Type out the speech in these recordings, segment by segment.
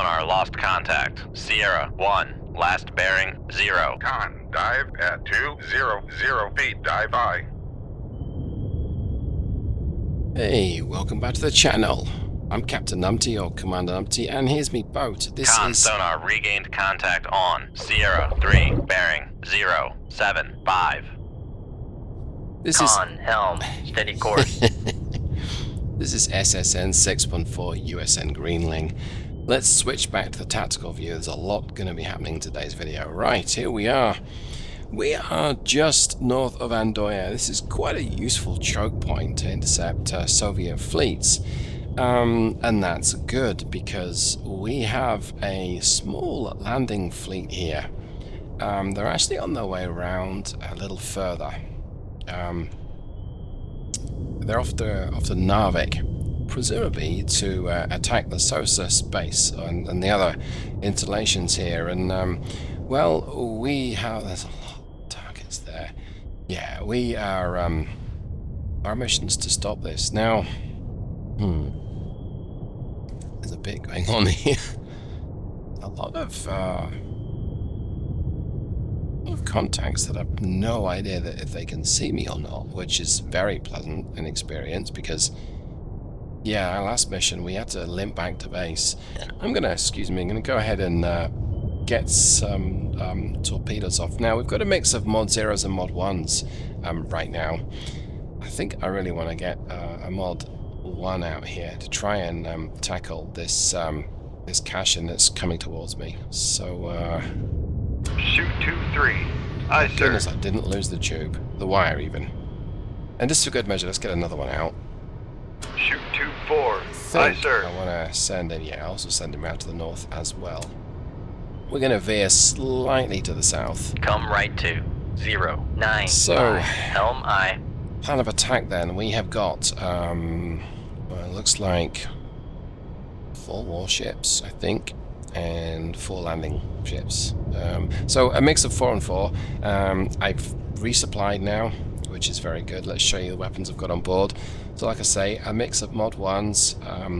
sonar lost contact. Sierra 1, last bearing 0. Con, dive at 200 feet, dive high. Hey, welcome back to the channel. I'm Captain Numpty, or Commander Numpty, and here's me boat. This Con is... sonar regained contact on. Sierra 3, bearing 075. This Con, helm, steady course. This is SSN 614 USN Greenling. Let's switch back to the tactical view. There's a lot going to be happening in today's video. Right, here we are. We are just north of Andoya. This is quite a useful choke point to intercept Soviet fleets. And that's good because we have a small landing fleet here. They're actually on their way around a little further. They're off to Narvik, presumably to attack the SOSUS base and the other installations here. And, well, we have... There's a lot of targets there. Yeah, we are... our mission's to stop this. Now... There's a bit going on here. A lot of contacts that have no idea that if they can see me or not, which is very pleasant in experience because, yeah, our last mission we had to limp back to base. I'm gonna go ahead and get some torpedoes off. Now we've got a mix of mod 0s and mod 1s right now. I think I really want to get a mod 1 out here to try and tackle this this cache-in that's coming towards me. So Shoot 2-3. Aye, sir. goodness, I didn't lose the tube, the wire even. And just for good measure, let's get another one out. Shoot 2-4. Aye, sir. I want to send him, yeah, also send him out to the north as well. We're going to veer slightly to the south. Come right to 095. So, helm aye. plan of attack then, we have got, well, it looks like 4 warships, I think, and 4 landing ships. So a mix of 4 and 4. I've resupplied now, which is very good. Let's show you the weapons I've got on board. So like I say, a mix of mod 1s,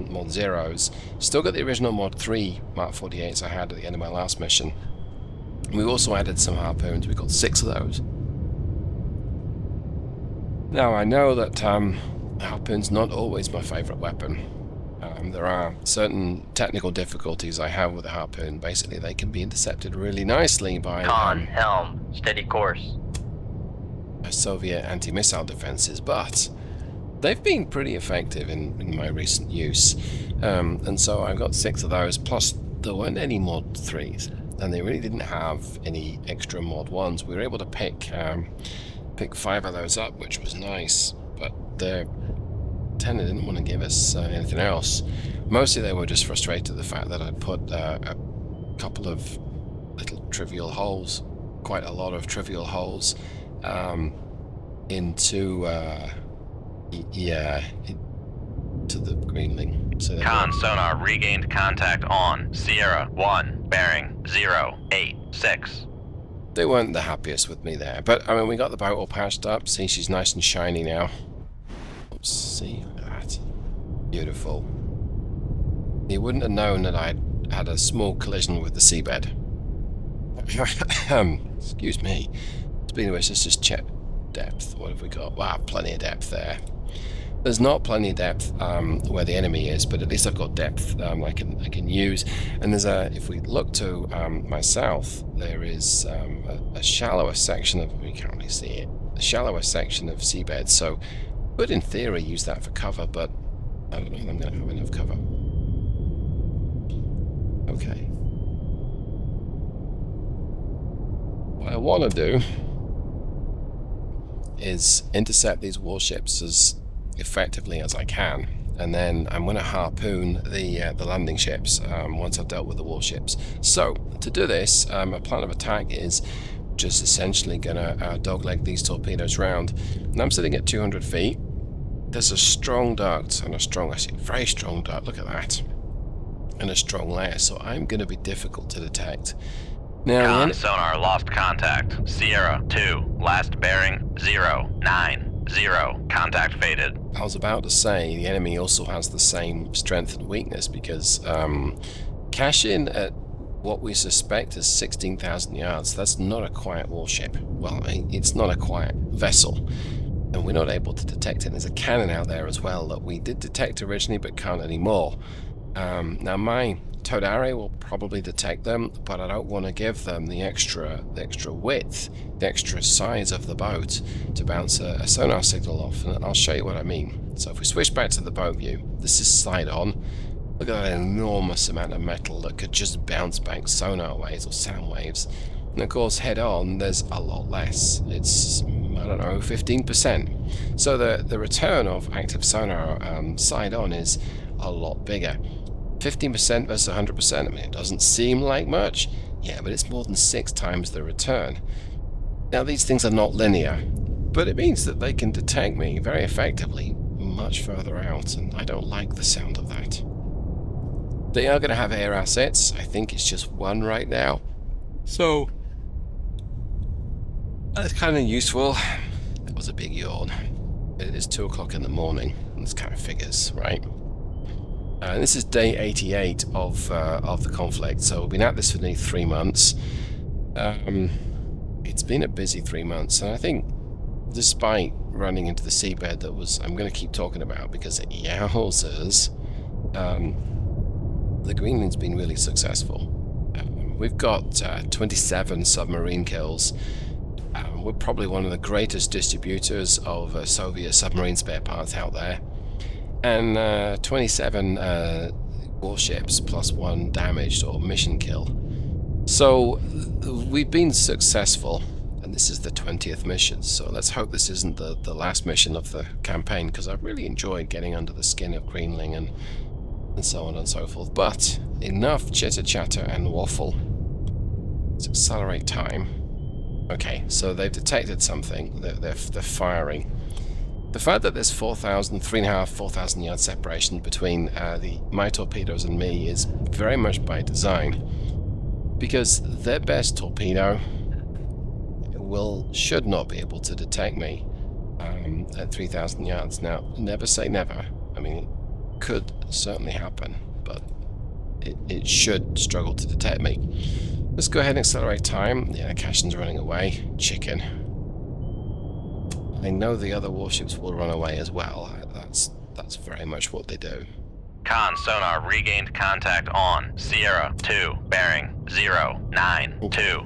mod 0s. Still got the original mod 3 Mark 48s I had at the end of my last mission. We've also added some harpoons. We've got 6 of those. Now I know that harpoon's not always my favourite weapon. There are certain technical difficulties I have with the harpoon. Basically, they can be intercepted really nicely by Con, helm, steady course. Soviet anti-missile defenses, but they've been pretty effective in my recent use. And so I've got 6 of those, plus there weren't any mod 3s, and they really didn't have any extra mod 1s. We were able to pick 5 of those up, which was nice, but the Tenor didn't want to give us anything else. Mostly they were just frustrated at the fact that I put a couple of little trivial holes, quite a lot of trivial holes, into the Greenling. So Con sonar regained contact on. Sierra 1, bearing 086. they weren't the happiest with me there, but I mean, we got the boat all patched up. See, she's nice and shiny now. Oops, see, look at that. Beautiful. You wouldn't have known that I'd had a small collision with the seabed. Excuse me. Speaking of which, let's just check depth. What have we got? Wow, plenty of depth there. There's not plenty of depth where the enemy is, but at least I've got depth I can use. And there's if we look to my south, there is a shallower section of, we can't really see it, a shallower section of seabed. So could in theory use that for cover, but I don't know if I'm going to have enough cover. Okay. What I want to do is intercept these warships as effectively as I can, and then I'm going to harpoon the landing ships once I've dealt with the warships. So to do this, my plan of attack is just essentially going to dogleg these torpedoes round. And I'm sitting at 200 feet. There's a strong duct and actually very strong duct, look at that, and a strong layer, so I'm going to be difficult to detect. Now, Con sonar lost contact. Sierra 2, last bearing 090. Contact faded. I was about to say the enemy also has the same strength and weakness because Cash in at what we suspect is 16,000 yards. That's not a quiet warship. Well, it's not a quiet vessel, and we're not able to detect it. There's a cannon out there as well that we did detect originally but can't anymore. Now my Todare will probably detect them, but I don't want to give them the extra width, the extra size of the boat to bounce a sonar signal off, and I'll show you what I mean. So if we switch back to the boat view, this is side on. Look at that enormous amount of metal that could just bounce back sonar waves or sound waves. And of course, head on, there's a lot less. It's, I don't know, 15%. So the return of active sonar side on is a lot bigger. 15% versus 100%, I mean, it doesn't seem like much, yeah, but it's more than 6 times the return. Now, these things are not linear, but it means that they can detect me very effectively much further out, and I don't like the sound of that. They are going to have air assets. I think it's just one right now, so that's kind of useful. That was a big yawn. It is 2 o'clock in the morning, and this kind of figures, right? This is day 88 of the conflict, so we've been at this for nearly 3 months. It's been a busy 3 months, and I think despite running into the seabed that was, I'm going to keep talking about because yowzers, the Greenling's been really successful. We've got 27 submarine kills. We're probably one of the greatest distributors of Soviet submarine spare parts out there. And 27 warships plus 1 damaged or mission kill. So we've been successful, and this is the 20th mission, so let's hope this isn't the last mission of the campaign, because I've really enjoyed getting under the skin of Greenling and so on and so forth. But enough chitter chatter and waffle. Let's accelerate time. Okay, so they've detected something. They're firing. The fact that there's 3.5, 4,000 yard separation between my torpedoes and me is very much by design, because their best torpedo should not be able to detect me at 3,000 yards. Now, never say never. I mean, it could certainly happen, but it should struggle to detect me. Let's go ahead and accelerate time. Yeah, Cashin's running away. Chicken. I know the other warships will run away as well. That's very much what they do. Con sonar regained contact on Sierra 2, bearing 092.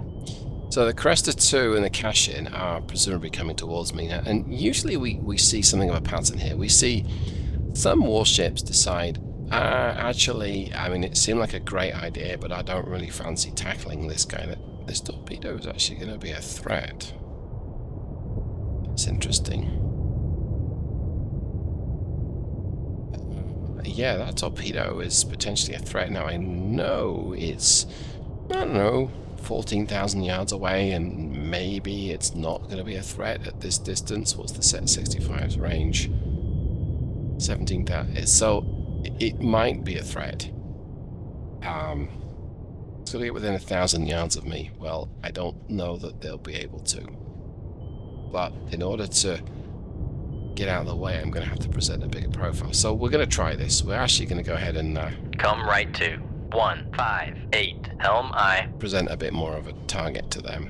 So the Cresta 2 and the Cashin are presumably coming towards me now, and usually we see something of a pattern here. We see some warships decide, actually, I mean, it seemed like a great idea, but I don't really fancy tackling this guy. This torpedo is actually going to be a threat. It's interesting. Yeah, that torpedo is potentially a threat. Now, I know it's, I don't know, 14,000 yards away, and maybe it's not going to be a threat at this distance. What's the set 65's range? 17,000. So, it might be a threat. It's going to get within 1,000 yards of me. Well, I don't know that they'll be able to. But in order to get out of the way, I'm going to have to present a bigger profile. So we're going to try this. We're actually going to go ahead and Come right to 158, helm I. Present a bit more of a target to them.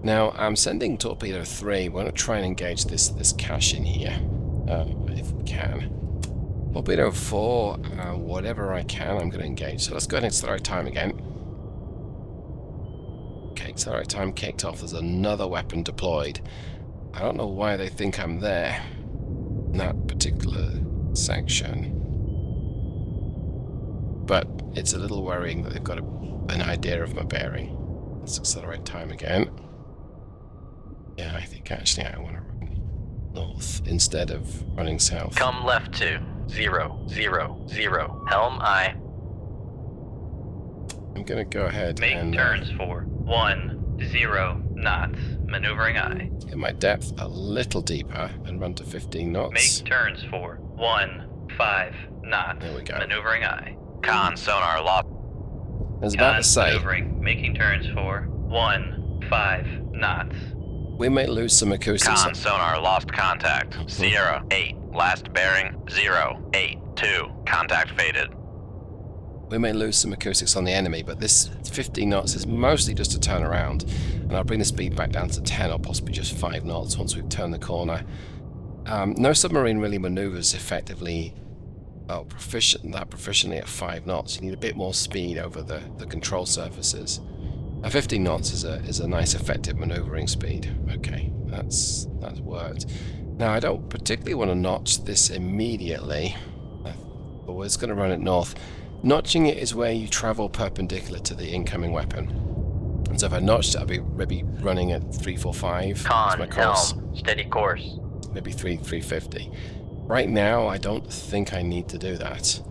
Now, I'm sending Torpedo 3. We're going to try and engage this cache in here, if we can. Torpedo 4, whatever I can, I'm going to engage. So let's go ahead and accelerate time again. Okay, accelerate time kicked off. There's another weapon deployed. I don't know why they think I'm there in that particular section, but it's a little worrying that they've got an idea of my bearing. Let's accelerate time again. Yeah, I think actually I want to run north instead of running south. Come left to 000, helm I. I'm going to go ahead Make and turns for 10 knots, maneuvering I. get my depth a little deeper and run to 15 knots. Make turns for 15 knots, There we go. maneuvering I. Con sonar lost. I was about to say, Maneuvering, making turns for 15 knots. we may lose some acoustics. Con sonar lost contact. Sierra 8, last bearing 082. Contact faded. We may lose some acoustics on the enemy, but this 15 knots is mostly just a turn around, and I'll bring the speed back down to 10 or possibly just 5 knots once we've turned the corner. No submarine really maneuvers effectively proficiently at 5 knots. You need a bit more speed over the control surfaces. 15 knots is a nice effective maneuvering speed. Okay, that's worked. Now I don't particularly want to notch this immediately, but we're just going to run it north. Notching it is where you travel perpendicular to the incoming weapon. And so if I notched it, I'll be maybe running at 345 as my course. Helm, steady course. Maybe 350. Right now, I don't think I need to do that.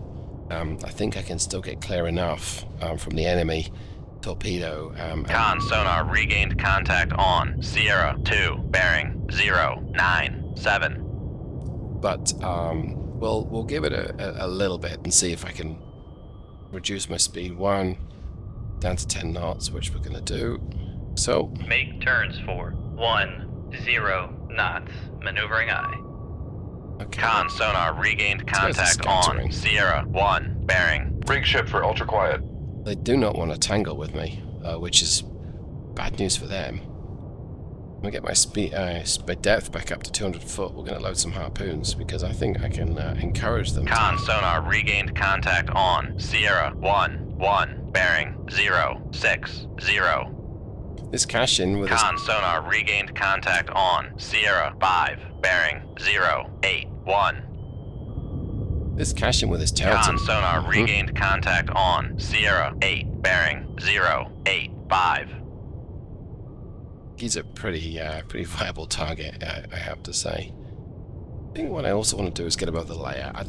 I think I can still get clear enough from the enemy torpedo. Con sonar regained contact on Sierra 2, bearing 097. But we'll give it a little bit and see if I can reduce my speed 1 down to 10 knots, which we're going to do. So make turns for 10 knots, maneuvering aye. okay. Con sonar regained guys are contact on scattering. Sierra 1, bearing. Rig ship for ultra quiet. They do not want to tangle with me, which is bad news for them. I'm going to get my speed, my depth back up to 200 foot. We're going to load some harpoons because I think I can encourage them. Con sonar regained contact on Sierra 1, bearing 060. This cash-in with this, Con sonar regained contact on Sierra 5, bearing 081. this cash-in with this tail Con tip. sonar regained contact on Sierra 8, bearing 085. He's a pretty viable target, I have to say. I think what I also want to do is get above the layer. They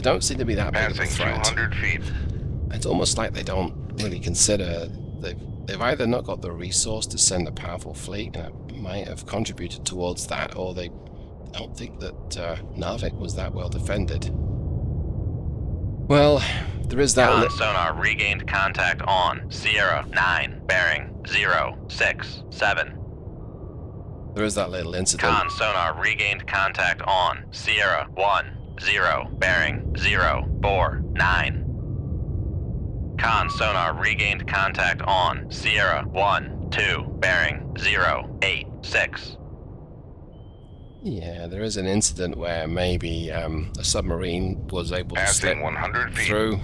don't seem to be that big of a Passing threat. 200 feet. It's almost like they don't really consider they've either not got the resource to send a powerful fleet, and it might have contributed towards that, or they don't think that Narvik was that well defended. Well, there is that. Con sonar regained contact on Sierra 9, bearing 067. There is that little incident. Con sonar regained contact on Sierra 10, bearing 049. Con sonar regained contact on Sierra 12, bearing 086. Yeah, there is an incident where maybe a submarine was able to slip Passing 100 feet. through.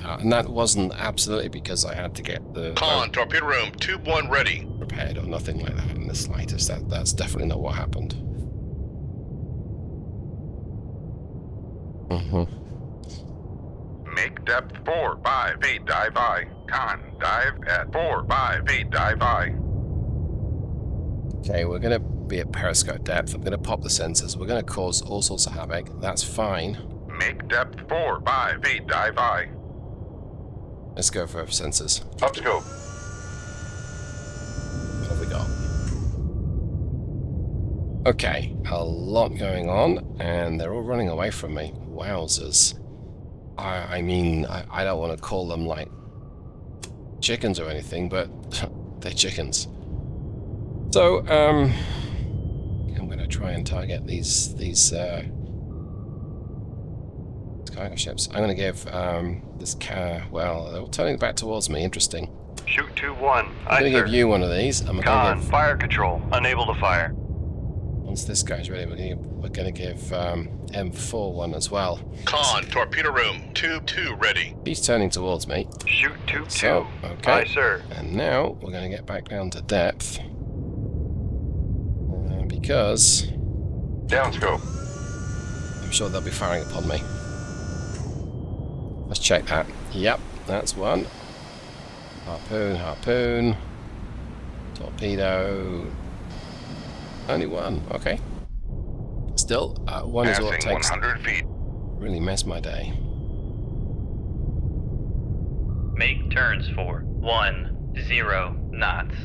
And that wasn't absolutely because I had to get the Con, torpedo room, tube 1 ready. repaired or nothing like that in the slightest. That's definitely not what happened. Make depth 4-5 feet, dive I. Con, dive at 4-5 feet, dive I. Okay, we're going to be at periscope depth. I'm going to pop the sensors. We're going to cause all sorts of havoc. That's fine. Make depth 4-5 feet, dive I. Let's go for sensors. Up scope. What have we got? Okay, a lot going on, and they're all running away from me. Wowzers. I mean, I don't want to call them like chickens or anything, but they're chickens. So, I'm going to try and target these cargo ships. I'm going to give this car. Well, they're all turning back towards me. Interesting. Shoot 2-1. I'm going to give you one of these. I'm going to Con, give. fire control, unable to fire. Once this guy's ready, we're going to give M4 one as well. Con, torpedo room, tube 2 ready. He's turning towards me. Shoot 2-2. So, okay. Aye, sir. And now we're going to get back down to depth. Because Down scope. I'm sure they'll be firing upon me. Let's check that. Yep, that's one. Harpoon, harpoon. Torpedo. Only one, okay. Still, one is all it Passing takes. 100 feet. Really mess my day. Make turns for 10 knots.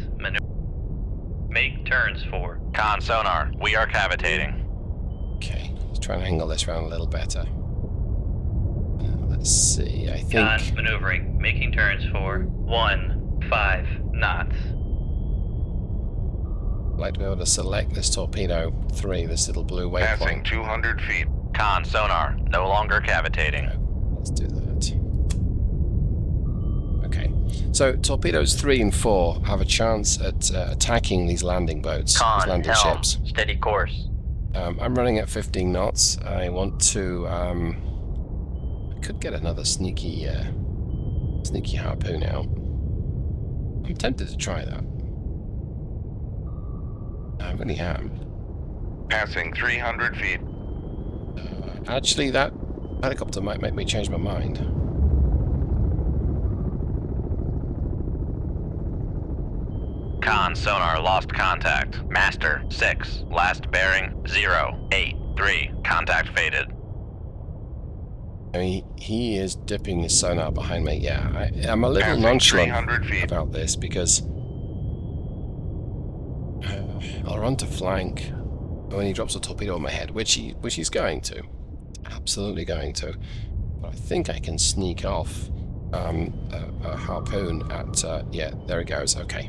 Make turns for. Con sonar, we are cavitating. Okay, let's try and angle this round a little better. Let's see, I think... Con, maneuvering. Making turns for 15 knots. I'd like to be able to select this torpedo 3, this little blue Passing waypoint. 200 feet. Con sonar, no longer cavitating. Let's do that. So torpedoes 3 and 4 have a chance at attacking these landing boats, these Con, landing helm, ships. steady course. I'm running at 15 knots. I want to. I could get another sneaky harpoon out. I'm tempted to try that. I really am. Passing 300 feet. Actually, that helicopter might make me change my mind. Con sonar lost contact. Master 6. Last bearing 083. Contact faded. I mean, he is dipping his sonar behind me. Yeah, I'm a little Passing nonchalant 300 feet. about this because I'll run to flank when he drops a torpedo on my head, which he's going to, absolutely going to. But I think I can sneak off a harpoon at. Yeah, there it goes. Okay,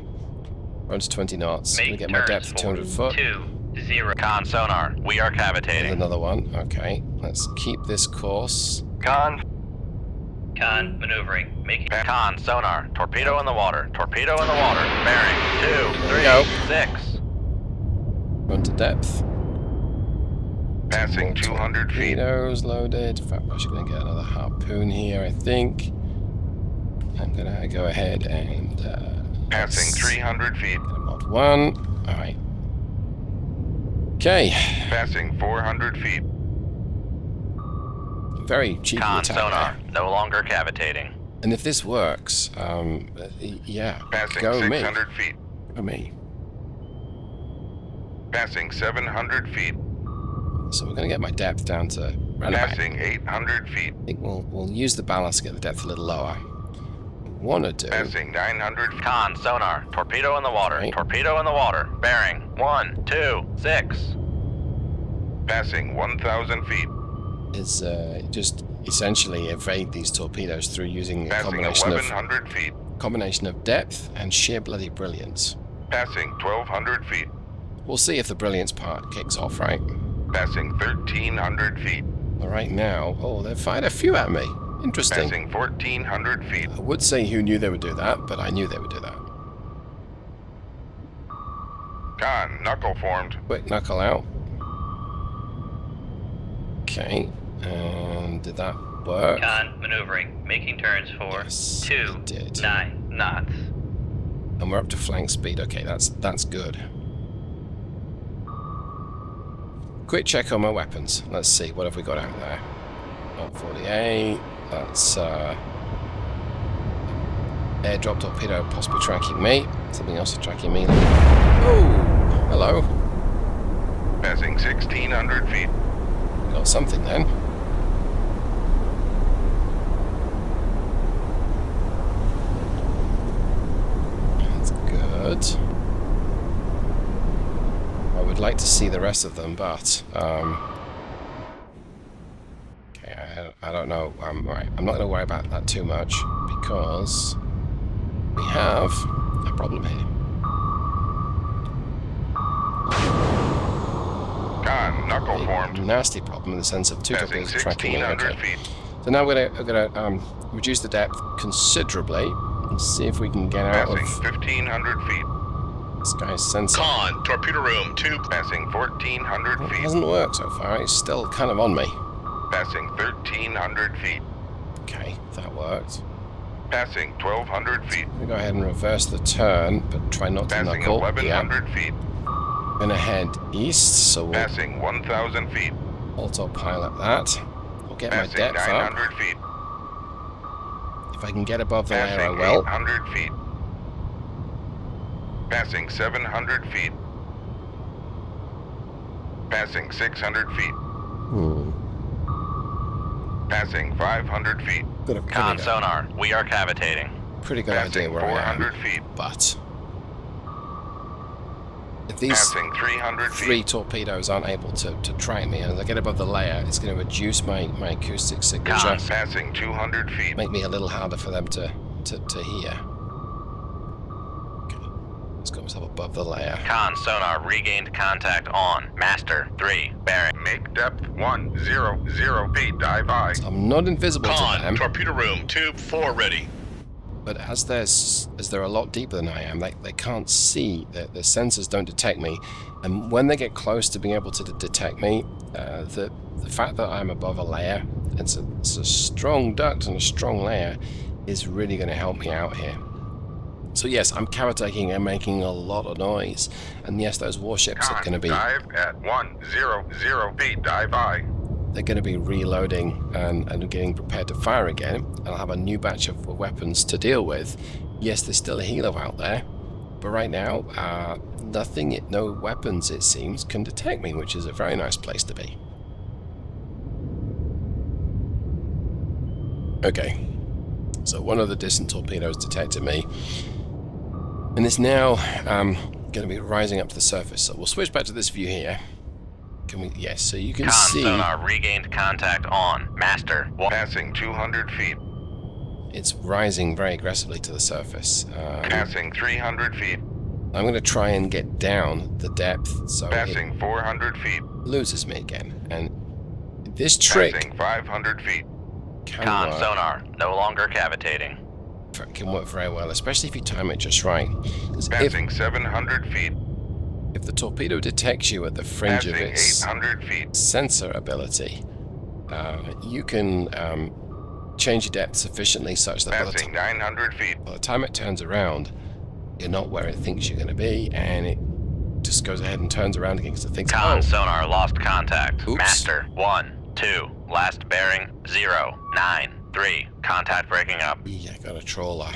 run to 20 knots. Gonna Make get my turns depth to for 200 foot. 20. Con sonar, we are There's cavitating. another one. Okay, let's keep this course. Con. Con, maneuvering. Making Con sonar, torpedo in the water. Torpedo in the water. Bearing go. 236. Run to depth. Passing More 200 feet. torpedoes loaded. In fact, I'm actually going to get another harpoon here, I think. I'm going to go ahead and... Passing let's 300 feet. get a mod 1. Alright. Okay. Passing 400 feet. Very cheeky Con attack sonar, there. no longer cavitating. And if this works, yeah, Passing go me. 600 feet. Go me. Passing 700 feet. So we're going to get my depth down to round about. Passing 800 feet. I think we'll use the ballast to get the depth a little lower. Want to do... Passing 900 feet. Con sonar, torpedo in the water. Right. Torpedo in the water. Bearing 126. Passing 1,000 feet. is just essentially evade these torpedoes through using a Passing combination 1,100 feet. of depth and sheer bloody brilliance. Passing 1,200 feet. We'll see if the brilliance part kicks off, right? Passing 1,300 feet. Well, right now, oh, they've fired a few at me. Interesting. Passing 1,400 feet. I would say who knew they would do that, but I knew they would do that. Con, knuckle formed. Quick knuckle out. Okay, and did that work? Con, maneuvering. Making turns for Yes, it did. 29 knots. And we're up to flank speed. Okay, that's good. Quick check on my weapons. Let's see, what have we got out there? 48. That's airdrop torpedo possibly tracking me. Something else is tracking me. Oh, hello. Passing 1,600 feet. Got something then. That's good. I would like to see the rest of them, but okay, I don't know. Right, I'm not going to worry about that too much because we have a problem here. Con, knuckle A formed. nasty problem in the sense of two Passing torpedoes tracking me. 1,600 Okay. feet. So now we're gonna reduce the depth considerably and see if we can get out Passing of 1,500 feet. this guy's sensor. Con, torpedo room 2. Passing 1,400 Well, it feet. hasn't worked so far. It's still kind of on me. Passing 1,300 feet. Okay, that worked. Passing 1,200 feet. I'm gonna go ahead and reverse the turn, but try not to Passing knuckle. 1,100 feet. Gonna head east, so we'll Passing 1,000 feet. autopilot that. We'll get my Passing depth up. 900 feet. If I can get above the layer, I Passing will. 800 feet. Passing 700 feet. Passing 600 feet. Passing 500 feet. Got a Con pretty, sonar, we are cavitating. pretty good idea Passing where I am. 400 feet. But if these Passing 300 three feet. torpedoes aren't able to track me, and as I get above the layer, it's going to reduce my acoustic signature, Con. Passing 200 feet. make me a little harder for them to hear. Okay, let's got myself above the layer. Con sonar regained contact on. Master 3. Bearing. Make depth 100 feet. Dive I. I'm not invisible to Con, them. torpedo room tube 4 ready. But as they're a lot deeper than I am, they can't see, their sensors don't detect me, and when they get close to being able to detect me, the fact that I'm above a layer, it's a strong duct and a strong layer, is really going to help me out here. So yes, I'm caretaking and making a lot of noise, and yes, those warships are going to be... Dive at 100 feet, dive by. They're going to be reloading and getting prepared to fire again. I'll have a new batch of weapons to deal with. Yes, there's still a helo out there, but right now, no weapons, it seems, can detect me, which is a very nice place to be. Okay, so one of the distant torpedoes detected me, and it's now going to be rising up to the surface. So we'll switch back to this view here. Can we? Yes, so you can see... sonar regained contact on. Master. Passing 200 feet. It's rising very aggressively to the surface. Passing 300 feet. I'm going to try and get down the depth so Passing 400 feet. it loses me again. And this trick... Passing 500 feet. Con sonar no longer cavitating. Can work very well, especially if you time it just right. Passing 700 feet. If the torpedo detects you at the fringe of its 800 feet. sensor ability, you can change your depth sufficiently such that Passing 900 feet. by the time it turns around, you're not where it thinks you're going to be, and it just goes ahead and turns around again because it thinks, Con oh, sonar lost contact. Oops. Master 1, 2, last bearing 0, 9, 3. Contact breaking up. yeah, I got a trawler.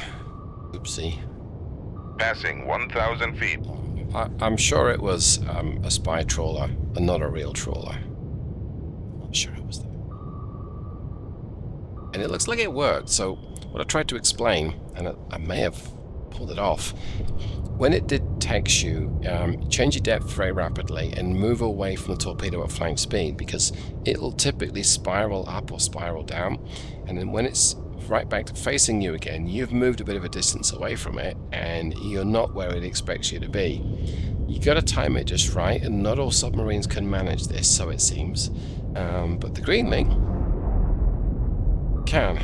Oopsie. Passing 1,000 feet. I'm sure it was a spy trawler and not a real trawler. I'm sure it was that. And it looks like it worked, so what I tried to explain, and I may have pulled it off, when it detects you, change your depth very rapidly and move away from the torpedo at flying speed, because it'll typically spiral up or spiral down, and then when it's right back to facing you again, you've moved a bit of a distance away from it and you're not where it expects you to be. You got to time it just right, and not all submarines can manage this, so it seems, but the Greenling can.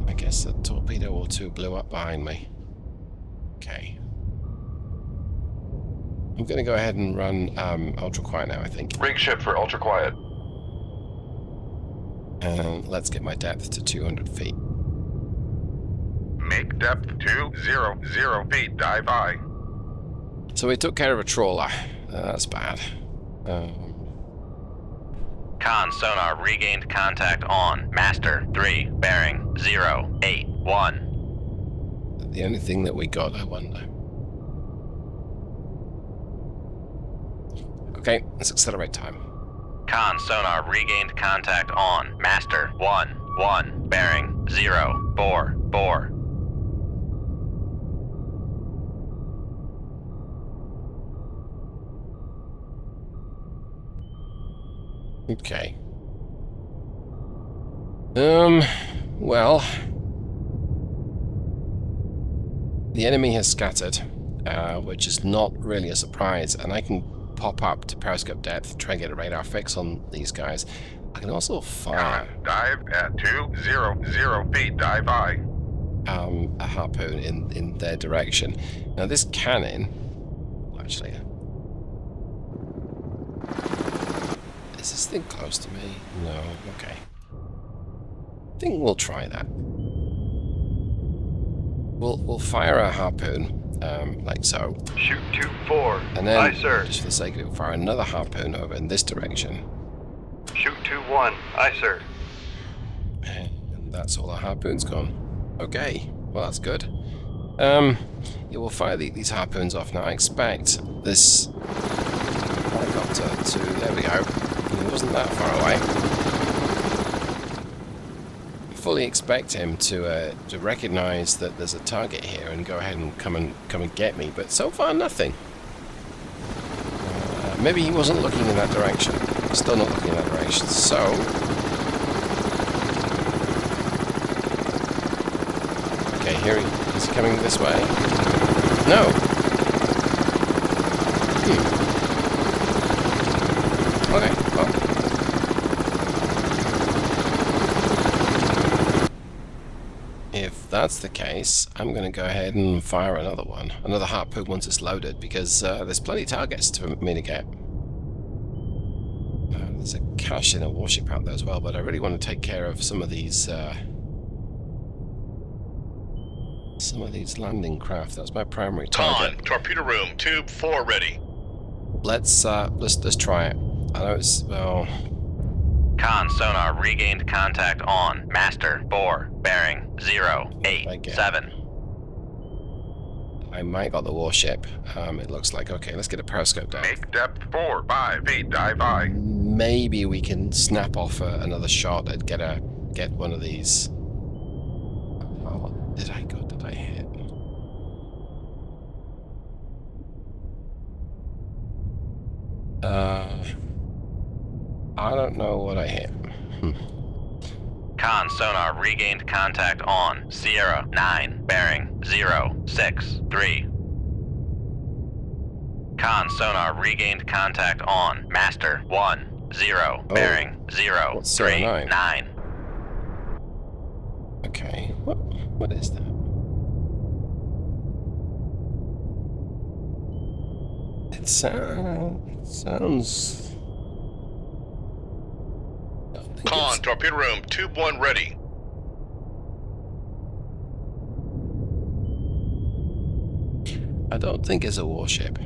I guess a torpedo or two blew up behind me. Okay, I'm going to go ahead and run ultra quiet now, I think, Rig ship for ultra quiet. and let's get my depth to 200 feet. Make depth 200 feet, dive by. So we took care of a trawler. That's bad. Con sonar regained contact on. Master 3, bearing 0, 8, 1. The only thing that we got, I wonder. Okay, let's accelerate time. Con sonar regained contact on. Master 1, 1, bearing 0, 4, 4. Okay. Well, the enemy has scattered, which is not really a surprise, and I can pop up to periscope depth, try and get a radar fix on these guys. I can also fire Dive at 200 feet, dive by. a harpoon in their direction. Now this cannon, actually, is this thing close to me? No, okay. I think we'll try that. We'll fire a harpoon, like so. Shoot 2-4. And then, Aye, sir. just for the sake of it, we'll fire another harpoon over in this direction. Shoot 2-1. Aye, sir. And that's all the harpoons gone. Okay, well that's good. Yeah, we'll fire these harpoons off now. I expect this helicopter to... There we go. It wasn't that far away. I fully expect him to recognize that there's a target here and go ahead and come and get me, but so far nothing. Maybe he wasn't looking in that direction. Still not looking in that direction. So okay, here is he coming this way? No. Okay, well. If that's the case, I'm going to go ahead and fire another one. Another harpoon once it's loaded, because there's plenty of targets for me to get. There's a cache in a warship out there as well, but I really want to take care of some of these landing craft. That's my primary target. Con, torpedo room, tube 4 ready. Let's try it. I know it's, well... Con sonar regained contact on Master 4 bearing 087. I might got the warship. It looks like, okay, let's get a periscope down. Make depth 4 by feet, dive by. Maybe we can snap off another shot and get one of these. Oh, did I hit? I don't know what I hit. Con sonar regained contact on Sierra 9 bearing 063. Con sonar regained contact on Master 10 bearing what's Sierra 039. Okay, what is that? It sounds... Con, torpedo room, tube 1 ready. I don't think it's a warship.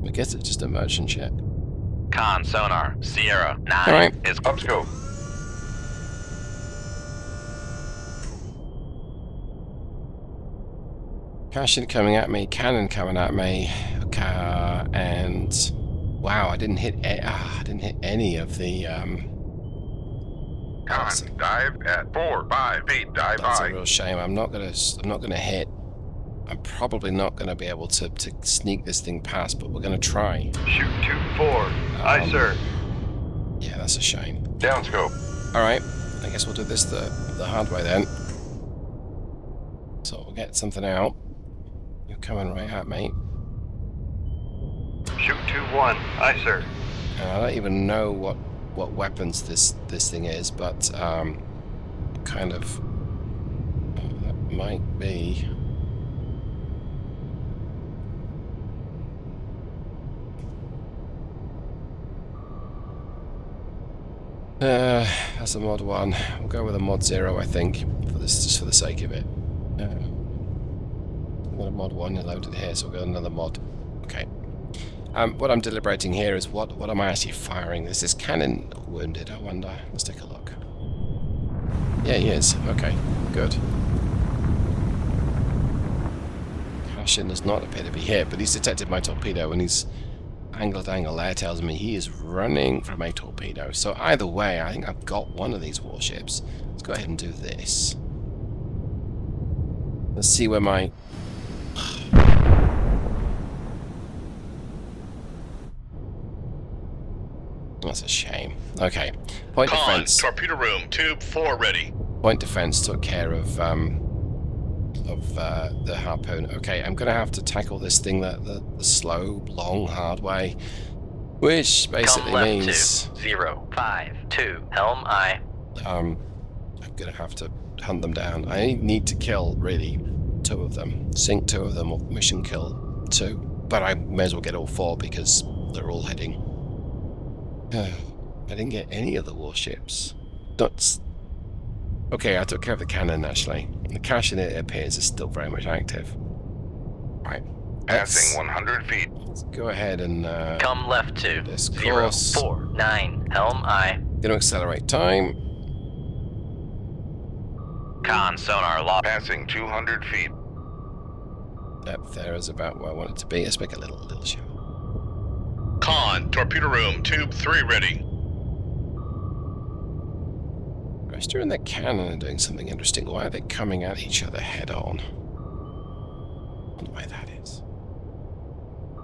I guess it's just a merchant ship. Con sonar Sierra 9 Alright. is Upscope. Cashin coming at me, cannon coming at me, and wow, I didn't hit any of the Con, dive at 4 by feet, dive that's by. a real shame. I'm not gonna hit. I'm probably not gonna be able to sneak this thing past, but we're gonna try. Shoot tube 4. Aye, sir. Yeah, that's a shame. Downscope. Alright, I guess we'll do this the hard way then. So we'll get something out. You're coming right at me. Shoot tube 1. Aye, sir. And I don't even know what weapons this thing is, but kind of that might be. That's a mod 1. We'll go with a mod 0, I think, for this, just for the sake of it. I've got a mod 1 loaded here, so we'll go another mod. Okay. What I'm deliberating here is what am I actually firing? Is this cannon wounded, I wonder? Let's take a look. Yeah, he is. Okay, good. Cashin does not appear to be hit, but he's detected my torpedo, and he's angle there tells me he is running from a torpedo. So either way, I think I've got one of these warships. Let's go ahead and do this. Let's see where my... That's a shame. Okay. Point Con, defense. torpedo room, tube 4 ready. Point defense took care of the harpoon. Okay, I'm gonna have to tackle this thing the slow, long, hard way, which basically Come left means 052 helm I. I'm gonna have to hunt them down. I need to kill really 2 of them, sink 2 of them, or mission kill 2. But I may as well get all 4 because they're all heading. I didn't get any of the warships. That's okay. I took care of the cannon actually. The cache in it appears is still very much active. Right. Passing 100 feet. Let's go ahead and Come left to this course. 049 helm I. Gonna accelerate time. Con sonar lost. Passing 200 feet. Depth there is about where I want it to be. Let's make a little show. Con, torpedo room, tube 3 ready. Rester and the cannon are doing something interesting. Why are they coming at each other head on? I wonder why that is.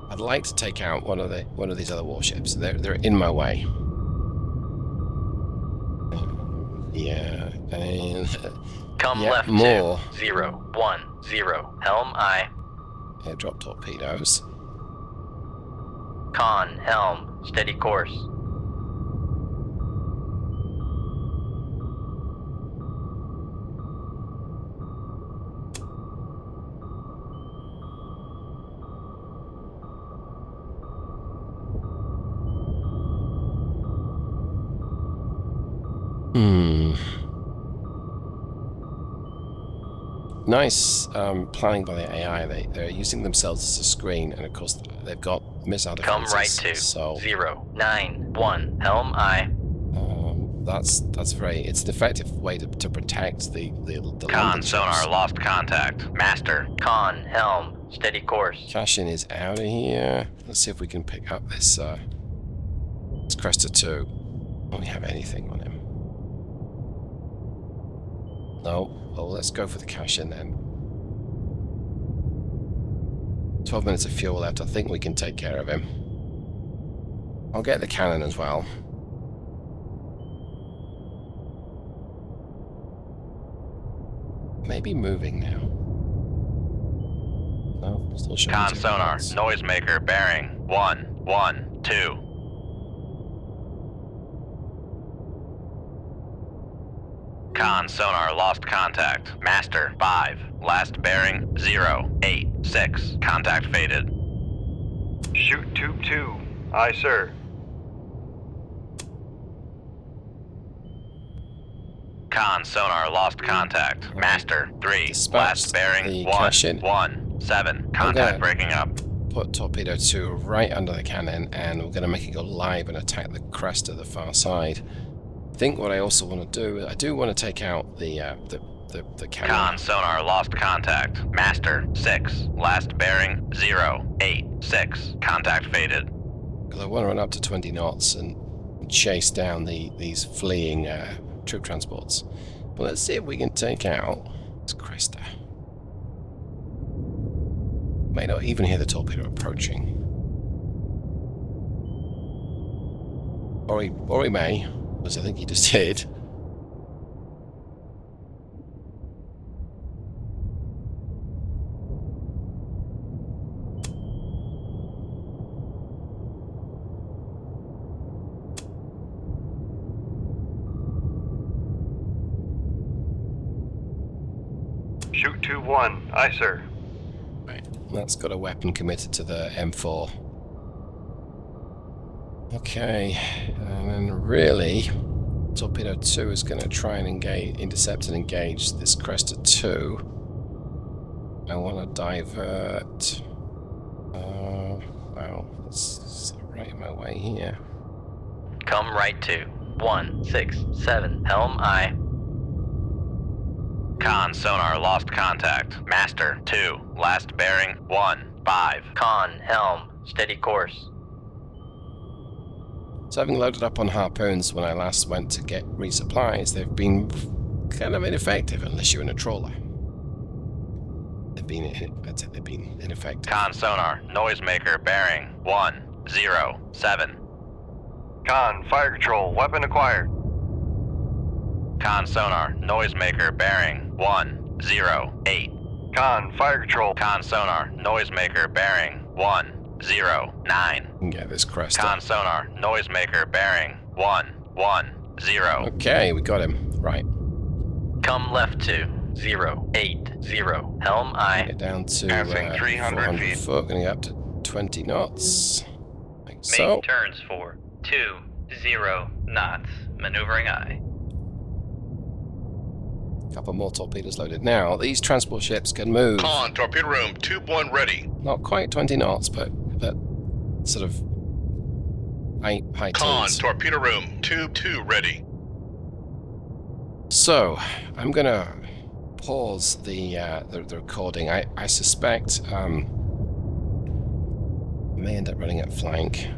I'd like to take out one of these other warships. They're in my way. Yeah, and Come yeah, left more. to 010 helm I. airdrop torpedoes. Con, helm, steady course. Nice planning by the AI. They're using themselves as a screen, and of course they've got missile Come defenses. right to So 091. Helm aye. that's very. It's an effective way to protect the Con, London sonar, ships. lost contact. Master. Con, helm, steady course. Cashin is out of here. Let's see if we can pick up this Cresta 2. Don't we have anything on him? No. Well, let's go for the Cashin then. 12 minutes of fuel left. I think we can take care of him. I'll get the cannon as well. Maybe moving now. No, still showing Con, 2 sonar, minutes. noisemaker, bearing 112. Con, sonar, lost contact. Master, 5. Last bearing, 086. Contact faded. Shoot tube 2. Aye, sir. Con, sonar, lost contact. Master, 3. Dispatched Last bearing, the Cashin. 117. gonna- Contact breaking up. Put torpedo 2 right under the cannon, and we're going to make it go live and attack the crest of the far side. I think what I also want to do, I do want to take out the cannon. Con, sonar, lost contact. Master, 6. Last bearing, 086. Contact faded. Because I want to run up to 20 knots and chase down these fleeing troop transports. But let's see if we can take out this Cresta. May not even hear the torpedo approaching. Or he may, because I think he just did. Shoot tube 1. Aye, sir. Right, that's got a weapon committed to the M4. Okay, and then really, torpedo 2 is going to try and intercept and engage this Cresta 2. I want to divert. Wow, that's right in my way here. Come right to 167. Helm aye. Con, sonar, lost contact. Master, 2. Last bearing, 15. Con, helm, steady course. So having loaded up on harpoons when I last went to get resupplies, they've been kind of ineffective unless you're in a trawler. I'd say they've been ineffective. Con, sonar, noisemaker, bearing, 107. Con, fire control. Weapon acquired. Con, sonar, noisemaker, bearing, 108. Con, fire control. Con, sonar, noisemaker, bearing, 109. We can get this Cresta. Con, sonar, noisemaker, bearing, 110. Okay, we got him. Right. Come left to 080. Helm aye. Get down to Passing 300 400 feet. foot, going up to 20 knots. Like Make so. turns for 20 knots. Maneuvering aye. Couple more torpedoes loaded. Now, these transport ships can move Con, torpedo room, tube 1 ready. not quite 20 knots, but sort of high Con, teens. torpedo room, tube 2 ready. So, I'm gonna pause the recording. I suspect may end up running at flank.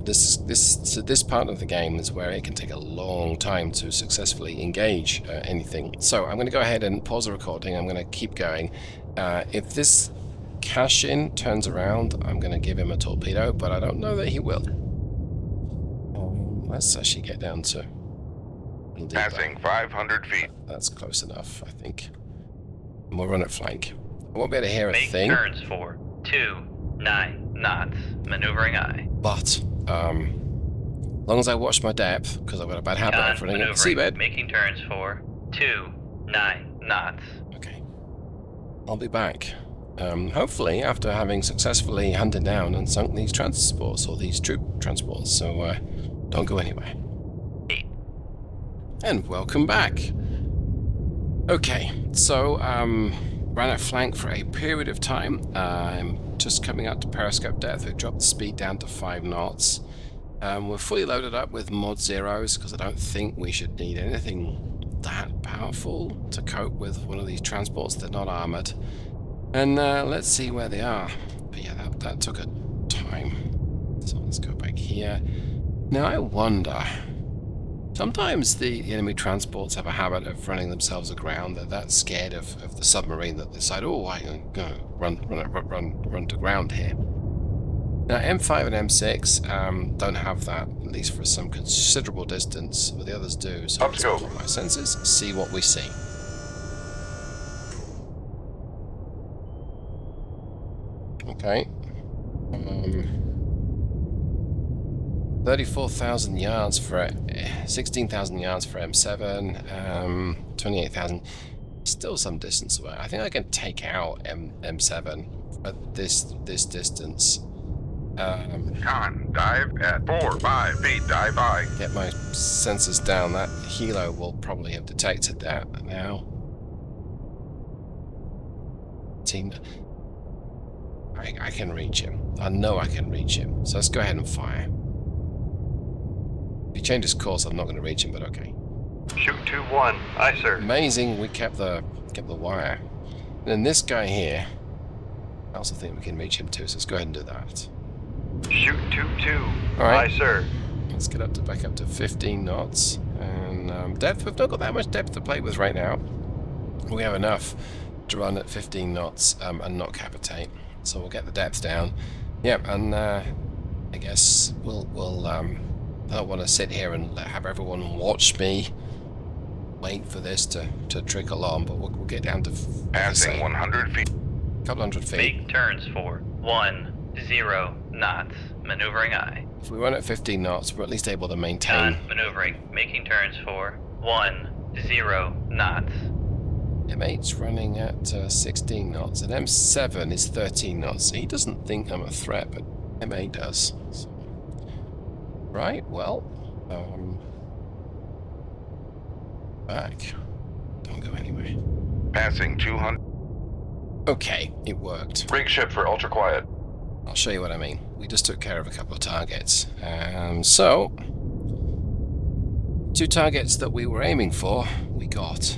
This part of the game is where it can take a long time to successfully engage anything. So I'm going to go ahead and pause the recording. I'm going to keep going. If this Cashin turns around, I'm going to give him a torpedo, but I don't know that he will. Let's actually get down to a little deeper. Passing 500 feet. That's close enough, I think. And we'll run at flank. I won't be able to hear a Make thing. turns for 29 knots. Maneuvering aye. But, as long as I watch my depth, because I've got a bad habit Con of running at the maneuvering. seabed. Making turns for 29 knots. Okay. I'll be back. Hopefully after having successfully hunted down and sunk these transports, or these troop transports, so don't go anywhere. And welcome back. Okay, so ran at flank for a period of time. I'm just coming out to periscope depth. We've dropped the speed down to 5 knots. We're fully loaded up with mod zeros because I don't think we should need anything that powerful to cope with one of these transports. They're not armored. And let's see where they are. But yeah, that took a time. So let's go back here. Now I wonder, sometimes the enemy transports have a habit of running themselves aground. They're that scared of the submarine that they decide, oh, I'm going to run to ground here. Now M5 and M6 don't have that, at least for some considerable distance, but the others do. So let's go. plot my sensors, see what we see. Okay. 34,000 yards for 16,000 yards for M7, 28,000. Still some distance away. I think I can take out M7 at this distance. Con, dive at 4-5 feet, dive by. Get my sensors down. That helo will probably have detected that now. I can reach him. I know I can reach him. So let's go ahead and fire. If he changes course, I'm not going to reach him, but okay. Shoot 2-1. Aye, sir. Amazing, we kept the wire. And then this guy here, I also think we can reach him too, so let's go ahead and do that. Shoot 2-2. Alright. Aye, sir. Let's get back up to 15 knots. And depth, we've not got that much depth to play with right now. We have enough to run at 15 knots and not capitate. So we'll get the depth down. Yep, and I guess we'll I don't want to sit here and have everyone watch me wait for this to trickle on, but we'll get down to Passing 100 feet. a couple hundred feet. Make turns for 10 knots. Maneuvering aye. If we run at 15 knots, we're at least able to maintain. Con maneuvering. Making turns for 10 knots. M8's running at 16 knots, and M7 is 13 knots. He doesn't think I'm a threat, but M8 does. So. Right, well, back. Don't go anywhere. Passing 200. Okay, it worked. Rig ship for ultra quiet. I'll show you what I mean. We just took care of a couple of targets. So, 2 targets that we were aiming for, we got.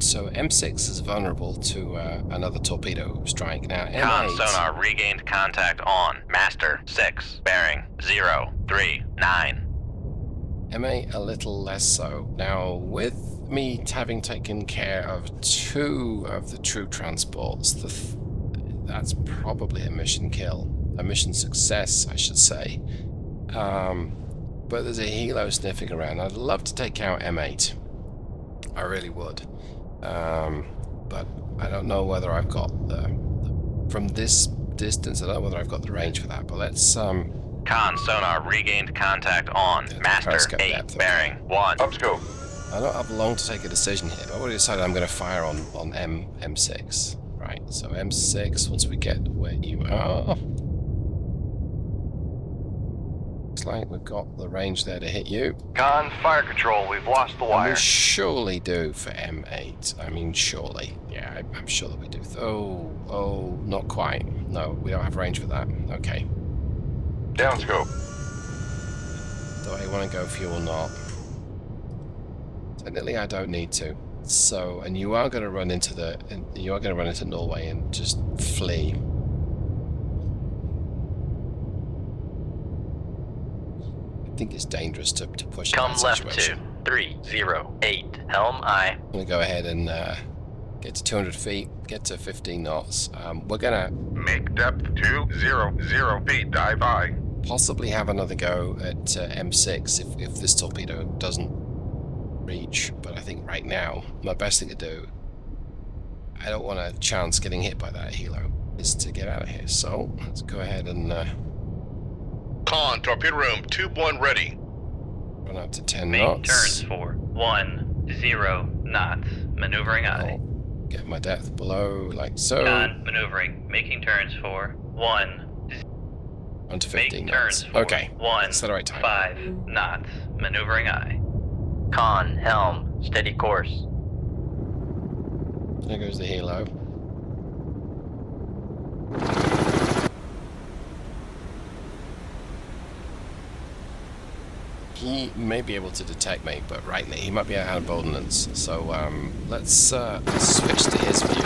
So M6 is vulnerable to another torpedo strike. Now Con M8... sonar regained contact on Master 6, bearing 039. M8 a little less so. Now, with me having taken care of 2 of the troop transports, that's probably a mission kill. A mission success, I should say. But there's a helo sniffing around. I'd love to take out M8. I really would. But I don't know whether I've got from this distance, I don't know whether I've got the range for that. But let's... Con sonar regained contact on Master periscope 8, depth, bearing 1. Upscope. I don't have long to take a decision here, but I've already decided I'm going to fire on M6. Right, so M6, once we get where you are... Looks like we've got the range there to hit you. Con, fire control. We've lost the And wire. we surely do for M8. I mean, surely. Yeah, I'm sure that we do. Oh, not quite. No, we don't have range for that. Okay. Downscope. Do I want to go for you or not? Technically, I don't need to. So, and you are going to run into Norway and just flee. I think it's dangerous to push in Come that left situation. to 308. Helm aye. I'm going to go ahead and get to 200 feet, get to 15 knots. We're going to Make depth 200 feet, dive by. possibly have another go at M6 if this torpedo doesn't reach, but I think right now my best thing to do, I don't want a chance getting hit by that helo. is to get out of here. So let's go ahead and Con, torpedo room, tube 1 ready. run up to 10 Make knots. turns for 10 knots. Maneuvering aye. I'll get my depth below, like so. Con, maneuvering. Making turns for 1. On to Make 15 turns knots. for Okay, that's the right time. 5 knots. Maneuvering aye. Con, helm, steady course. There goes the helo. He may be able to detect me, but right now he might be out of ordnance. So let's switch to his view.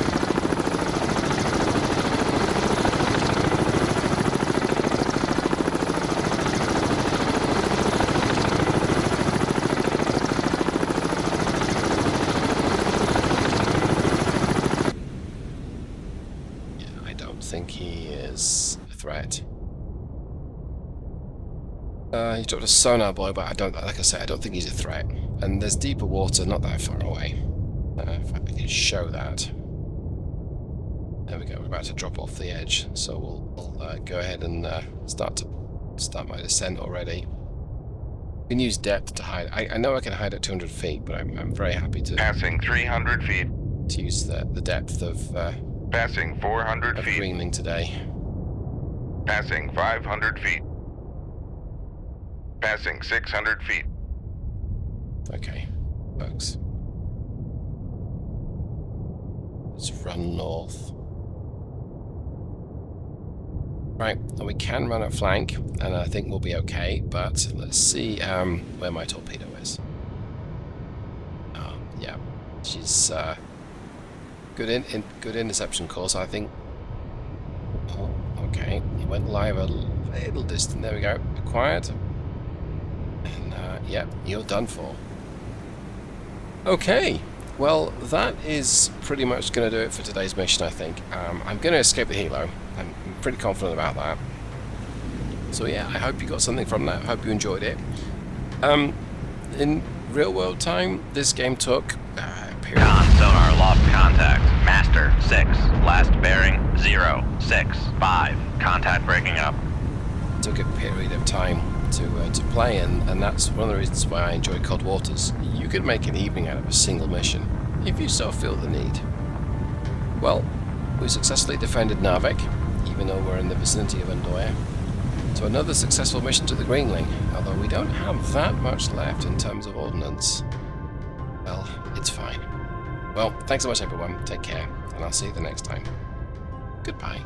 Yeah, I don't think he is a threat. He's dropped a sonar buoy, but I don't. Like I say, I don't think he's a threat. And there's deeper water, not that far away. If I can show that. There we go. We're about to drop off the edge, so we'll go ahead and start my descent already. We can use depth to hide. I know I can hide at 200 feet, but I'm very happy to Passing 300 feet. use the depth of Passing 400 feet. Greenling today. Passing 500 feet. Passing 600 feet. Okay, folks. Let's run north. Right, and we can run a flank, and I think we'll be okay, but let's see where my torpedo is. Oh, yeah. She's good good interception course, I think. Oh, okay. It went live a little distant. There we go. Acquired. And yeah, you're done for. Okay. Well, that is pretty much going to do it for today's mission, I think. I'm going to escape the helo. I'm pretty confident about that. So yeah, I hope you got something from that. I hope you enjoyed it. In real-world time, this game took a period. Con, sonar lost contact. Master 6. Last bearing 065. Contact breaking up. Took a period of time to play, and that's one of the reasons why I enjoy Cold Waters. You could make an evening out of a single mission, if you so feel the need. Well, we successfully defended Narvik, even though we're in the vicinity of Andoya. So another successful mission to the Greenling, although we don't have that much left in terms of ordnance. Well, it's fine. Well, thanks so much everyone, take care, and I'll see you the next time. Goodbye.